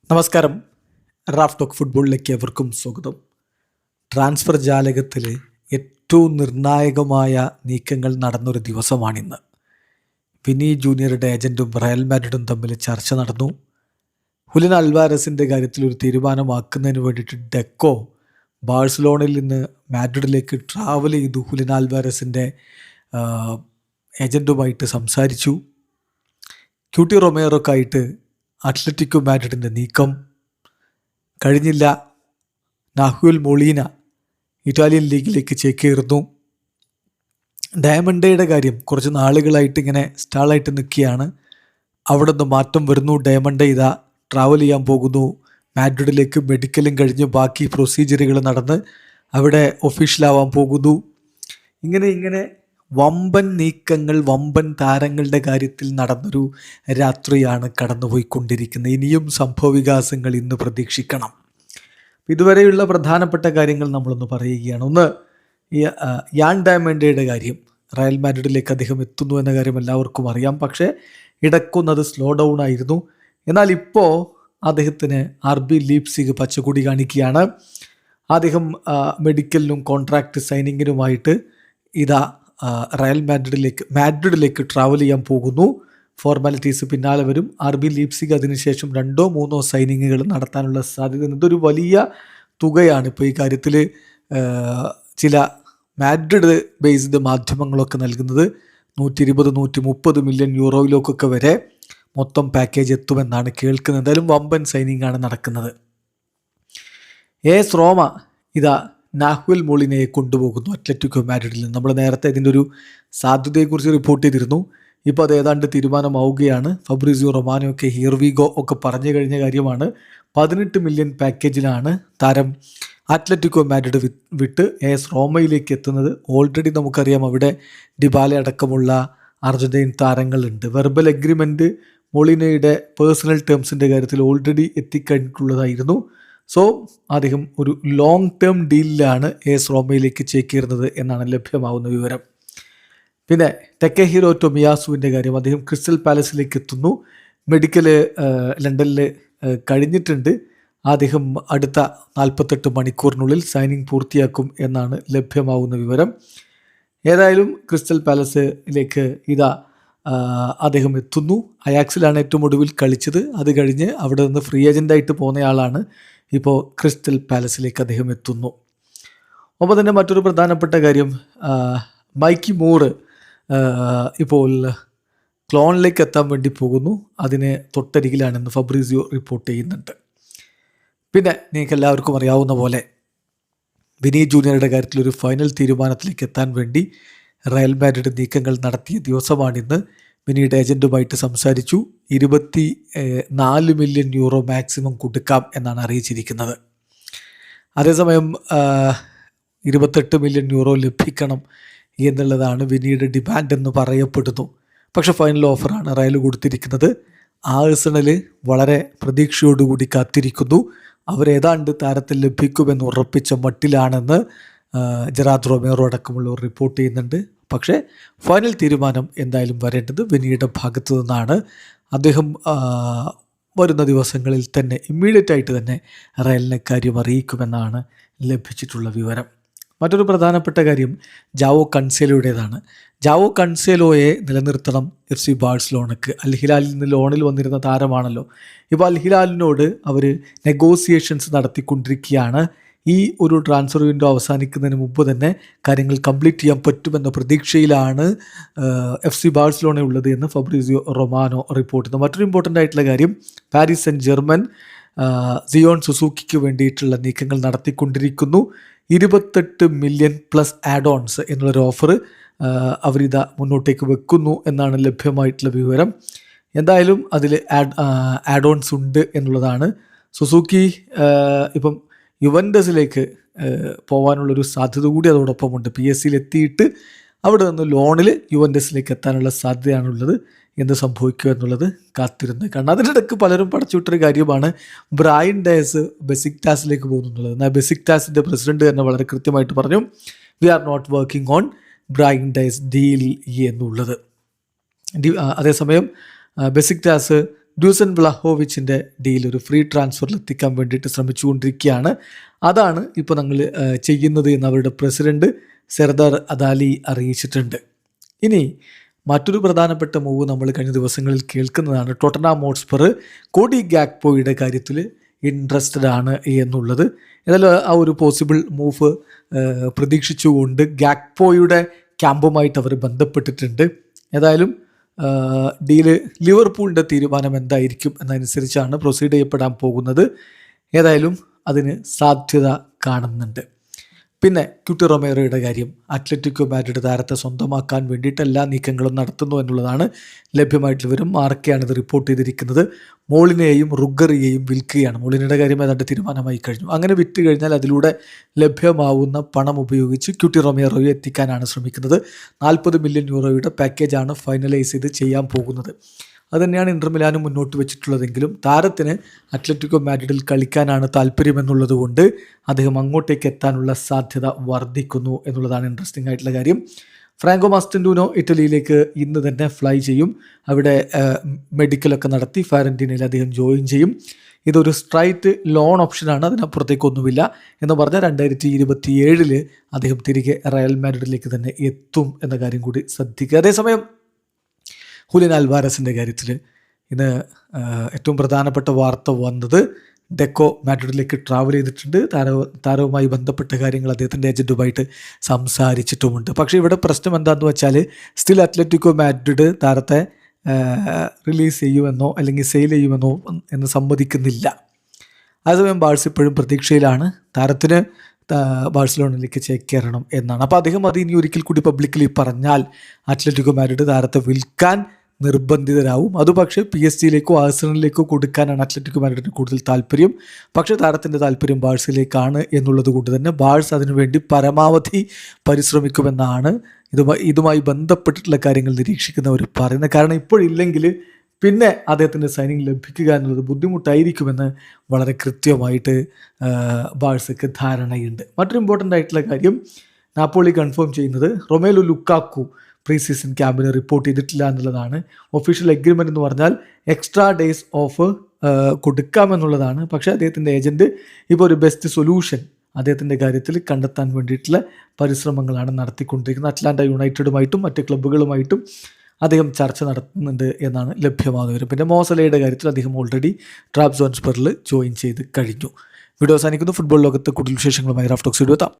നമസ്കാരം. Raf talk ഫുട്ബോളിലേക്ക് എവർക്കും സ്വാഗതം. ട്രാൻസ്ഫർ ജാലകത്തിൽ ഏറ്റവും നിർണായകമായ നീക്കങ്ങൾ നടന്നൊരു ദിവസമാണിന്ന്. വിനി ജൂനിയറുടെ ഏജൻറ്റും റയൽ മാഡ്രിഡും തമ്മിൽ ചർച്ച നടന്നു. ഹുലിൻ അൽവാരസിൻ്റെ കാര്യത്തിൽ ഒരു തീരുമാനമാക്കുന്നതിന് വേണ്ടിയിട്ട് ഡെക്കോ ബാഴ്സലോണയിൽ നിന്ന് മാഡ്രിഡിലേക്ക് ട്രാവൽ ചെയ്തു. ഹുലിൻ അൽവാരസിൻ്റെ ഏജൻറ്റുമായിട്ട് സംസാരിച്ചു. ക്യൂട്ടി റൊമേറോക്കായിട്ട് അത്ലറ്റിക്കോ മാഡ്രിഡിൻ്റെ നീക്കം കഴിഞ്ഞില്ല. Nahuel Molina Italian ലീഗിലേക്ക് ചേക്കേറുന്നു. ഡയമണ്ടയുടെ കാര്യം കുറച്ച് നാളുകളായിട്ട് ഇങ്ങനെ സ്റ്റാളായിട്ട് നിൽക്കുകയാണ്. അവിടെ നിന്ന് മാറ്റം വരുന്നു. ഡയമണ്ട ഇതാ ട്രാവൽ ചെയ്യാൻ പോകുന്നു മാഡ്രിഡിലേക്ക്. മെഡിക്കലും കഴിഞ്ഞ് ബാക്കി പ്രൊസീജിയറുകൾ നടന്ന് അവിടെ ഒഫീഷ്യലാവാൻ പോകുന്നു. ഇങ്ങനെ വമ്പൻ നീക്കങ്ങൾ, വമ്പൻ താരങ്ങളുടെ കാര്യത്തിൽ നടന്നൊരു രാത്രിയാണ് കടന്നുപോയിക്കൊണ്ടിരിക്കുന്നത്. ഇനിയും സംഭവവികാസങ്ങൾ ഇന്ന് പ്രതീക്ഷിക്കണം. ഇതുവരെയുള്ള പ്രധാനപ്പെട്ട കാര്യങ്ങൾ നമ്മളൊന്ന് പറയുകയാണ്. ഒന്ന്, യാൻ ഡയമണ്ടയുടെ കാര്യം. റയൽ മാഡ്രിഡിലേക്ക് അദ്ദേഹം എത്തുന്നു എന്ന കാര്യം എല്ലാവർക്കും അറിയാം. പക്ഷേ ഇടയ്ക്കൊന്നത് സ്ലോ ഡൗൺ ആയിരുന്നു. എന്നാൽ ഇപ്പോൾ അദ്ദേഹത്തിന് RB ലീപ്സിഗ് പച്ചക്കൊടി കാണിക്കുകയാണ്. അദ്ദേഹം മെഡിക്കലിനും കോൺട്രാക്റ്റ് സൈനിങ്ങിനുമായിട്ട് ഇതാ റയൽ മാഡ്രിഡിലേക്ക് ട്രാവൽ ചെയ്യാൻ പോകുന്നു. ഫോർമാലിറ്റീസ് പിന്നാലെ വരും. RB ലീപ്സിഗ് അതിനുശേഷം 2-3 സൈനിങ്ങുകൾ നടത്താനുള്ള സാധ്യത. ഇതൊരു വലിയ തുകയാണ് ഇപ്പോൾ ഈ കാര്യത്തിൽ ചില മാഡ്രിഡ് ബേസ്ഡ് മാധ്യമങ്ങളൊക്കെ നൽകുന്നത്. 120-130 മില്യൺ യൂറോയിലേക്കൊക്കെ വരെ മൊത്തം പാക്കേജ് എത്തുമെന്നാണ് കേൾക്കുന്നത്. എന്തായാലും വമ്പൻ സൈനിങ്ങാണ് നടക്കുന്നത്. AS റോമ ഇതാ നാഹുൽ മൊളിനയെ കൊണ്ടുപോകുന്നു അത്ലറ്റിക്കോ മാഡ്രിഡിൽ നിന്ന്. നമ്മൾ നേരത്തെ ഇതിൻ്റെ ഒരു സാധ്യതയെക്കുറിച്ച് റിപ്പോർട്ട് ചെയ്തിരുന്നു. ഇപ്പോൾ അത് ഏതാണ്ട് തീരുമാനമാവുകയാണ്. ഫബ്രിസിയോ റൊമാനോ ഹിയർവിഗോ ഒക്കെ പറഞ്ഞു കഴിഞ്ഞ കാര്യമാണ്. 18 മില്യൺ പാക്കേജിലാണ് താരം അത്ലറ്റിക്കോ മാഡ്രിഡ് വിട്ട് AS റോമയിലേക്ക് എത്തുന്നത്. ഓൾറെഡി നമുക്കറിയാം അവിടെ ഡിബാല അടക്കമുള്ള അർജന്റീൻ താരങ്ങളുണ്ട്. വെർബൽ എഗ്രിമെൻറ്റ് മൊളിനയുടെ പേഴ്സണൽ ടേംസിൻ്റെ കാര്യത്തിൽ ഓൾറെഡി എത്തിക്കഴിഞ്ഞിട്ടുള്ളതായിരുന്നു. സോ അദ്ദേഹം ഒരു ലോങ് ടേം ഡീലിലാണ് AS റോമയിലേക്ക് ചേക്കേറുന്നത് എന്നാണ് ലഭ്യമാവുന്ന വിവരം. പിന്നെ ടെക്കഹിറോ ടൊമിയാസുവിൻ്റെ കാര്യം. അദ്ദേഹം ക്രിസ്റ്റൽ പാലസിലേക്ക് എത്തുന്നു. മെഡിക്കൽ ലണ്ടനിൽ കഴിഞ്ഞിട്ടുണ്ട്. അദ്ദേഹം അടുത്ത 48 മണിക്കൂറിനുള്ളിൽ സൈനിങ് പൂർത്തിയാക്കും എന്നാണ് ലഭ്യമാവുന്ന വിവരം. ഏതായാലും ക്രിസ്റ്റൽ പാലസിലേക്ക് ഇതാ അദ്ദേഹം എത്തുന്നു. അയാക്സിലാണ് ഏറ്റവും ഒടുവിൽ കളിച്ചത്. അത് കഴിഞ്ഞ് അവിടെ നിന്ന് ഫ്രീ ഏജൻ്റായിട്ട് പോകുന്നയാളാണ്. ഇപ്പോൾ ക്രിസ്റ്റൽ പാലസിലേക്ക് അദ്ദേഹം എത്തുന്നു. ഒപ്പം തന്നെ മറ്റൊരു പ്രധാനപ്പെട്ട കാര്യം, മൈക്കി മൂറ് ഇപ്പോൾ ക്ലോണിലേക്ക് എത്താൻ വേണ്ടി പോകുന്നു. അതിന് തൊട്ടരികിലാണെന്ന് ഫബ്രീസിയോ റിപ്പോർട്ട് ചെയ്യുന്നുണ്ട്. പിന്നെ നിങ്ങൾക്ക് എല്ലാവർക്കും അറിയാവുന്ന പോലെ വിനി ജൂനിയറുടെ കാര്യത്തിൽ ഒരു ഫൈനൽ തീരുമാനത്തിലേക്ക് എത്താൻ വേണ്ടി റയൽ മാഡ്രിഡ് നീക്കങ്ങൾ നടത്തിയ ദിവസമാണിന്ന്. വിനിയുടെ ഏജൻറ്റുമായിട്ട് സംസാരിച്ചു. 24 മില്യൺ യൂറോ മാക്സിമം കൊടുക്കാം എന്നാണ് അറിയിച്ചിരിക്കുന്നത്. അതേസമയം 28 മില്യൺ യൂറോ ലഭിക്കണം എന്നുള്ളതാണ് വിനിയുടെ ഡിമാൻഡ് എന്ന് പറയപ്പെടുന്നു. പക്ഷെ ഫൈനൽ ഓഫറാണ് റയൽ കൊടുത്തിരിക്കുന്നത്. ആഴ്സണൽ വളരെ പ്രതീക്ഷയോടുകൂടി കാത്തിരിക്കുന്നു. അവരേതാണ്ട് താരത്തിൽ ലഭിക്കുമെന്ന് ഉറപ്പിച്ച മട്ടിലാണെന്ന് ജെറാർഡ് റൊമേറോ അടക്കമുള്ളവർ റിപ്പോർട്ട് ചെയ്യുന്നുണ്ട്. പക്ഷേ ഫൈനൽ തീരുമാനം എന്തായാലും വരേണ്ടത് വിനിയുടെ ഭാഗത്തു നിന്നാണ്. അദ്ദേഹം വരുന്ന ദിവസങ്ങളിൽ തന്നെ ഇമ്മീഡിയറ്റ് ആയിട്ട് തന്നെ റയലിനെ കാര്യം അറിയിക്കുമെന്നാണ് ലഭിച്ചിട്ടുള്ള വിവരം. മറ്റൊരു പ്രധാനപ്പെട്ട കാര്യം ജാവോ കൺസേലോയുടേതാണ്. ജാവോ കൺസേലോയെ നിലനിർത്തണം FC ബാഴ്സലോണക്ക്. അൽ ഹിലാലിൽ നിന്ന് ലോണിൽ വന്നിരുന്ന താരമാണല്ലോ. ഇപ്പോൾ അൽ ഹിലാലിനോട് അവർ നെഗോസിയേഷൻസ് നടത്തിക്കൊണ്ടിരിക്കുകയാണ്. ഈ ഒരു ട്രാൻസ്ഫർ വിൻഡോ അവസാനിക്കുന്നതിന് മുമ്പ് തന്നെ കാര്യങ്ങൾ കംപ്ലീറ്റ് ചെയ്യാൻ പറ്റുമെന്ന പ്രതീക്ഷയിലാണ് FC ബാഴ്സലോണ ഉള്ളത് എന്ന് ഫബ്രിസിയോ റൊമാനോ റിപ്പോർട്ട് ചെയ്യുന്നു. മറ്റൊരു ഇമ്പോർട്ടൻ്റ് ആയിട്ടുള്ള കാര്യം, പാരീസ് സെന്റ് ജെർമൻ സിയോൺ സുസൂക്കിക്ക് വേണ്ടിയിട്ടുള്ള നീക്കങ്ങൾ നടത്തിക്കൊണ്ടിരിക്കുന്നു. 28 മില്യൺ പ്ലസ് ആഡ് ഓൺസ് എന്നുള്ളൊരു ഓഫർ അവരിതാ മുന്നോട്ടേക്ക് വെക്കുന്നു എന്നാണ് ലഭ്യമായിട്ടുള്ള വിവരം. എന്തായാലും അതിൽ ആഡ് ഓൺസ് ഉണ്ട് എന്നുള്ളതാണ്. സുസൂക്കി ഇപ്പം യുവൻഡസിലേക്ക് പോകാനുള്ളൊരു സാധ്യത കൂടി അതോടൊപ്പമുണ്ട്. PSG എത്തിയിട്ട് അവിടെ നിന്ന് ലോണിൽ യുവൻഡസിലേക്ക് എത്താനുള്ള സാധ്യതയാണുള്ളത്. എന്ത് സംഭവിക്കുക എന്നുള്ളത് കാത്തിരുന്ന് കാരണം. അതിനിടയ്ക്ക് പലരും പടച്ചുവിട്ടൊരു കാര്യമാണ് ബ്രയൻ ഡയസ് ബെസിക്ടാസിലേക്ക് പോകുന്നു എന്നുള്ളത്. എന്നാൽ ബെസിക്ടാസിൻ്റെ പ്രസിഡന്റ് തന്നെ വളരെ കൃത്യമായിട്ട് പറഞ്ഞു, we are not working on Brian Diaz deal എന്നുള്ളത്. അതേസമയം ബെസിക്ടാസ് ഡ്യൂസൻ വ്ളഹോവിച്ചിൻ്റെ ഡീൽ ഒരു ഫ്രീ ട്രാൻസ്ഫറിൽ എത്തിക്കാൻ വേണ്ടിയിട്ട് ശ്രമിച്ചുകൊണ്ടിരിക്കുകയാണ്. അതാണ് ഇപ്പോൾ ഞങ്ങൾ ചെയ്യുന്നത് എന്ന് അവരുടെ പ്രസിഡന്റ് സെർദാർ അദാലി അറിയിച്ചിട്ടുണ്ട്. ഇനി മറ്റൊരു പ്രധാനപ്പെട്ട മൂവ് നമ്മൾ കഴിഞ്ഞ ദിവസങ്ങളിൽ കേൾക്കുന്നതാണ്. ടോട്ടൻഹാം ഹോട്ട്സ്പർ കോഡി ഗാക്പോയുടെ കാര്യത്തിൽ ഇൻട്രസ്റ്റഡ് ആണ് എന്നുള്ളത്. ഏതായാലും ആ ഒരു പോസിബിൾ മൂവ് പ്രതീക്ഷിച്ചുകൊണ്ട് ഗാക്പോയുടെ ക്യാമ്പുമായിട്ട് അവർ ബന്ധപ്പെട്ടിട്ടുണ്ട്. ഏതായാലും ഡീല് ലിവർപൂളിൻ്റെ തീരുമാനം എന്തായിരിക്കും എന്നതനുസരിച്ചാണ് പ്രൊസീഡ് ചെയ്യപ്പെടാൻ പോകുന്നത്. ഏതായാലും അതിന് സാധ്യത കാണുന്നുണ്ട്. പിന്നെ ക്യൂട്ടി റൊമേറോയുടെ കാര്യം, അത്ലറ്റിക്കോ മാഡ്രിഡ് താരത്തെ സ്വന്തമാക്കാൻ വേണ്ടിയിട്ട് എല്ലാ നീക്കങ്ങളും നടത്തുന്നു എന്നുള്ളതാണ് ലഭ്യമായിട്ടുള്ള വിവരം. മാർക്കയാണ് ഇത് റിപ്പോർട്ട് ചെയ്തിരിക്കുന്നത്. മോളിനെയും റുഗറിയെയും വിൽക്കുകയാണ്. മോളിനയുടെ കാര്യം ഏതാണ്ട് തീരുമാനമായി കഴിഞ്ഞു. അങ്ങനെ വിറ്റ് കഴിഞ്ഞാൽ അതിലൂടെ ലഭ്യമാവുന്ന പണം ഉപയോഗിച്ച് ക്യൂട്ടി റൊമേറോയെ എത്തിക്കാനാണ് ശ്രമിക്കുന്നത്. 40 മില്യൺ യൂറോയുടെ പാക്കേജാണ് ഫൈനലൈസ് ചെയ്ത് ചെയ്യാൻ പോകുന്നത്. അതുതന്നെയാണ് ഇന്റർ മിലാനും മുന്നോട്ട് വെച്ചിട്ടുള്ളതെങ്കിലും താരത്തിന് അത്ലറ്റിക്കോ മാഡ്രിഡിൽ കളിക്കാനാണ് താല്പര്യമെന്നുള്ളത് കൊണ്ട് അദ്ദേഹം അങ്ങോട്ടേക്ക് എത്താനുള്ള സാധ്യത വർദ്ധിക്കുന്നു എന്നുള്ളതാണ് ഇൻട്രസ്റ്റിംഗ് ആയിട്ടുള്ള കാര്യം. ഫ്രാങ്കോ മാസ്റ്റൻഡൂനോ ഇറ്റലിയിലേക്ക് ഇന്ന് തന്നെ ഫ്ലൈ ചെയ്യും. അവിടെ മെഡിക്കലൊക്കെ നടത്തി ഫയറന്റീനയിൽ അദ്ദേഹം ജോയിൻ ചെയ്യും. ഇതൊരു സ്ട്രൈറ്റ് ലോൺ ഓപ്ഷനാണ്, അതിനപ്പുറത്തേക്കൊന്നുമില്ല എന്ന് പറഞ്ഞാൽ 2027 അദ്ദേഹം തിരികെ റയൽ മാഡ്രിഡിലേക്ക് തന്നെ എത്തും എന്ന കാര്യം കൂടി ശ്രദ്ധിക്കുക. അതേസമയം ഹുലിൻ അൽവാരസിൻ്റെ കാര്യത്തിൽ ഇന്ന് ഏറ്റവും പ്രധാനപ്പെട്ട വാർത്ത വന്നത് ഡെക്കോ മാഡ്രിഡിലേക്ക് ട്രാവൽ ചെയ്തിട്ടുണ്ട്. താരവുമായി ബന്ധപ്പെട്ട കാര്യങ്ങൾ അദ്ദേഹത്തിൻ്റെ ഏജൻറ്റുമായിട്ട് സംസാരിച്ചിട്ടുമുണ്ട്. പക്ഷേ ഇവിടെ പ്രശ്നം എന്താണെന്ന് വെച്ചാൽ സ്റ്റിൽ അത്ലറ്റിക്കോ മാഡ്രിഡ് താരത്തെ റിലീസ് ചെയ്യുമെന്നോ അല്ലെങ്കിൽ സെയിൽ ചെയ്യുമെന്നോ എന്ന് സമ്മതിക്കുന്നില്ല. അതേസമയം ബാഴ്സ ഇപ്പോഴും പ്രതീക്ഷയിലാണ് താരത്തിന് ബാഴ്സലോണയിലേക്ക് ചേക്കേറണം എന്നാണ്. അപ്പോൾ അദ്ദേഹം അത് ഇനി ഒരിക്കൽ കൂടി പബ്ലിക്കലി പറഞ്ഞാൽ അത്ലറ്റിക്കോ മാഡ്രിഡ് താരത്തെ വിൽക്കാൻ നിർബന്ധിതരാവും. അത് പക്ഷേ PSG-യിലേക്കോ ആഴ്സണലിലേക്കോ കൊടുക്കാനാണ് അത്ലറ്റിക്കോ മാഡ്രിഡിന് കൂടുതൽ താല്പര്യം. പക്ഷേ താരത്തിൻ്റെ താല്പര്യം ബാഴ്സയിലേക്കാണ് എന്നുള്ളത് കൊണ്ട് തന്നെ ബാഴ്സ അതിനുവേണ്ടി പരമാവധി പരിശ്രമിക്കുമെന്നാണ് ഇതുമായി ബന്ധപ്പെട്ടിട്ടുള്ള കാര്യങ്ങൾ നിരീക്ഷിക്കുന്നവർ പറയുന്നത്. കാരണം ഇപ്പോഴില്ലെങ്കിൽ പിന്നെ അദ്ദേഹത്തിൻ്റെ സൈനിങ് ലഭിക്കുക എന്നുള്ളത് ബുദ്ധിമുട്ടായിരിക്കുമെന്ന് വളരെ കൃത്യമായിട്ട് ബാഴ്സയ്ക്ക് ധാരണയുണ്ട്. മറ്റൊരു ഇമ്പോർട്ടൻ്റ് ആയിട്ടുള്ള കാര്യം നാപ്പോളി കൺഫേം ചെയ്യുന്നത് റൊമേലു ലുക്കാക്കു പ്രീ സീസൺ ക്യാമ്പിന് റിപ്പോർട്ട് ചെയ്തിട്ടില്ല എന്നുള്ളതാണ്. ഒഫീഷ്യൽ എഗ്രിമെൻ്റ് എന്ന് പറഞ്ഞാൽ എക്സ്ട്രാ ഡേയ്സ് ഓഫ് കൊടുക്കാമെന്നുള്ളതാണ്. പക്ഷേ അദ്ദേഹത്തിൻ്റെ ഏജൻറ്റ് ഇപ്പോൾ ഒരു ബെസ്റ്റ് സൊല്യൂഷൻ അദ്ദേഹത്തിൻ്റെ കാര്യത്തിൽ കണ്ടെത്താൻ വേണ്ടിയിട്ടുള്ള പരിശ്രമങ്ങളാണ് നടത്തിക്കൊണ്ടിരിക്കുന്നത്. അറ്റ്ലാന്റ യുണൈറ്റഡുമായിട്ടും മറ്റ് ക്ലബ്ബുകളുമായിട്ടും അദ്ദേഹം ചർച്ച നടത്തുന്നുണ്ട് എന്നാണ് ലഭ്യമാകുന്ന വിവരം. പിന്നെ മോസലയുടെ കാര്യത്തിൽ അദ്ദേഹം ഓൾറെഡി ട്രാബ്സോൺസ്പറിൽ ജോയിൻ ചെയ്ത് കഴിഞ്ഞു. വീഡിയോ അവസാനിക്കുന്നു. ഫുട്ബോൾ ലോകത്ത് കൂടുതൽ വിശേഷങ്ങളുമായി റാഫ് ടോക്സ് എത്താം.